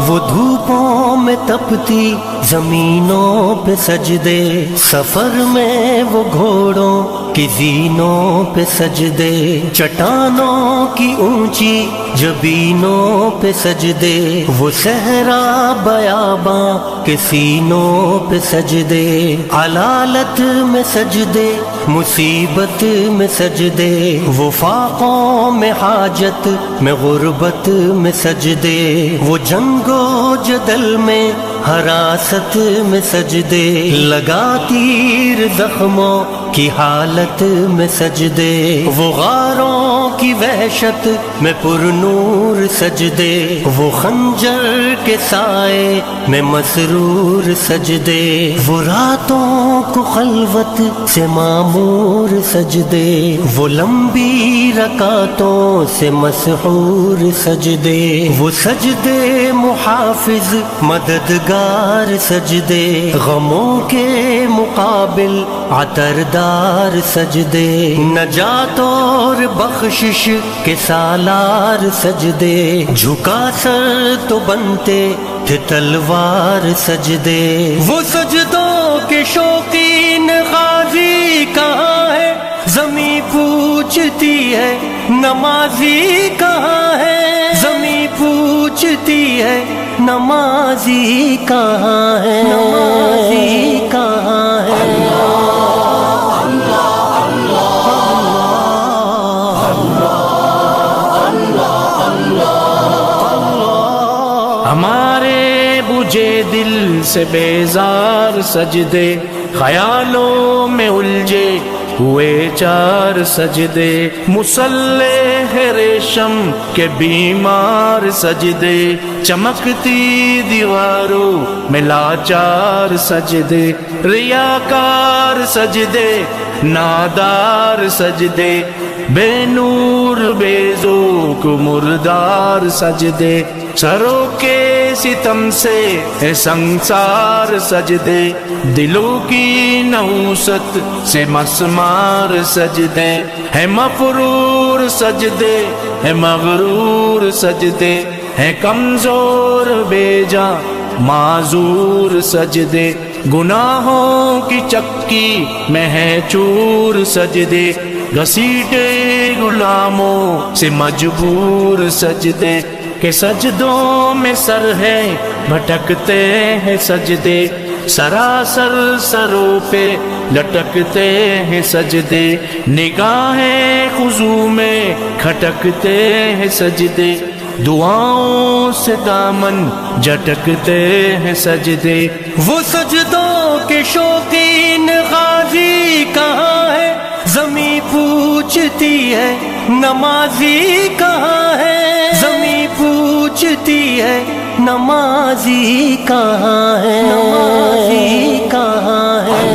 وہ دھوپوں میں تپتی زمینوں پہ سجدے، سفر میں وہ گھوڑوں کی زینوں پہ سجدے، چٹانوں کی اونچی جبینوں پہ سجدے، وہ صحرا بیاباں کے سینوں پہ سجدے، علالت میں سجدے، مصیبت میں سجدے، وہ فاقوں میں حاجت میں غربت میں سجدے، وہ جنگ و جدل میں حراست میں سجدے، لگا تیر زخموں کی حالت میں سجدے، وہ غاروں کی وحشت میں پرنور سجدے، وہ خنجر کے سائے میں مسرور سجدے، وہ راتوں کو خلوت سے معمور سجدے، وہ لمبی رکعتوں سے مسحور سجدے، وہ سجدے محافظ مددگار سجدے، غموں کے مقابل عطردار سجدے، نجات اور بخشش کے سالار سجدے، جھکا سر تو بنتے تھے تلوار سجدے، وہ سجدوں کے شوقین غازی کہاں ہے، زمیں پوچھتی ہے نمازی کہاں ہے، زمیں پوچھتی ہے نمازی کہاں ہے، نمازی کہاں ہے۔ ہمارے بجھے دل سے بیزار سجدے، خیالوں میں الجھے ہوئے چار سجدے، مصلح ریشم کے بیمار سجدے، چمکتی دیواروں میں لاچار سجدے، ریاکار سجدے، نادار سجدے، بے نور بے ذوق مردار سجدے، سروں کے ستم سے ہے سنسار سجدے، دلوں کی نحوست سے مسمار سجدے، ہے مفرور سجدے، ہے مغرور سجدے، ہے کمزور بے جان معذور سجدے، گناہوں کی چکی میں ہے چور سجدے، گھسیٹے غلاموں سے مجبور سجدے، کہ سجدوں میں سر ہے بھٹکتے ہیں سجدے، سراسر سروں پہ لٹکتے ہیں سجدے، نگاہیں خضوع میں کھٹکتے ہیں سجدے، دعاؤں سے دامن جھٹکتے ہیں سجدے، وہ سجدوں کے شوقین غازی کہاں ہے، زمیں پوچھتی ہے نمازی کہاں ہے، زمیں پوچھتی ہے نمازی کہاں ہے، نمازی کہاں ہے۔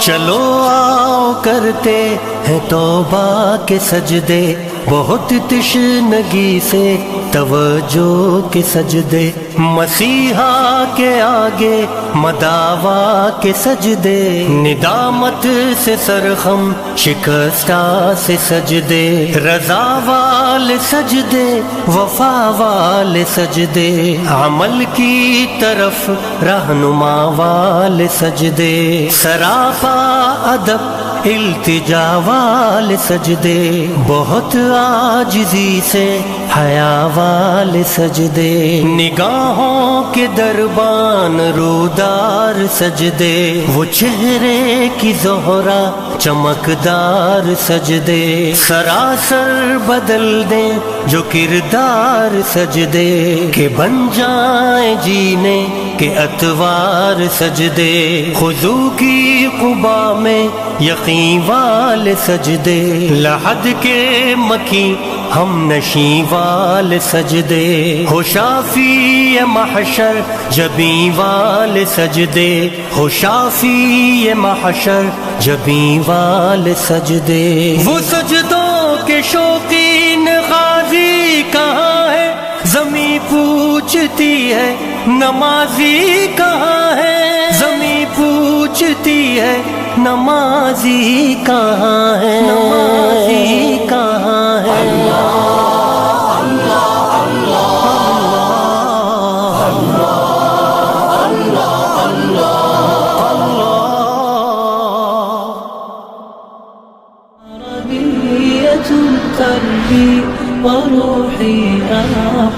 چلو آؤ کرتے ہیں توبہ کے سجدے، بہت تشنگی سے توجہ کے سجدے، مسیحا کے آگے مداوا کے سجدے، ندامت سے سرخم شکستہ سے سجدے، رضا والے سجدے، وفا والے سجدے، عمل کی طرف رہنما والے سجدے، سراپا ادب التجا والے سجدے، بہت عاجزی سے حیا والے سجدے، نگاہوں کے دربان رودار سجدے، وہ چہرے کی زہرا چمکدار سجدے، سراسر بدل دیں جو کردار سجدے، کہ بن جائیں جینے کے اتوار سجدے، خضوع کی قبا میں یقین والے سجدے، لحد کے مکی ہم نشیں والے سجدے، ہو شافی محشر جبیں والے سجدے، ہو شافی محشر جبیں والے سجدے، وہ سجدوں کے شوقین غازی پوچھتی ہے نمازی کہاں ہے، زمین پوچھتی ہے نمازی کہاں ہے، نمازی کہاں ہے۔ قلبي وروحي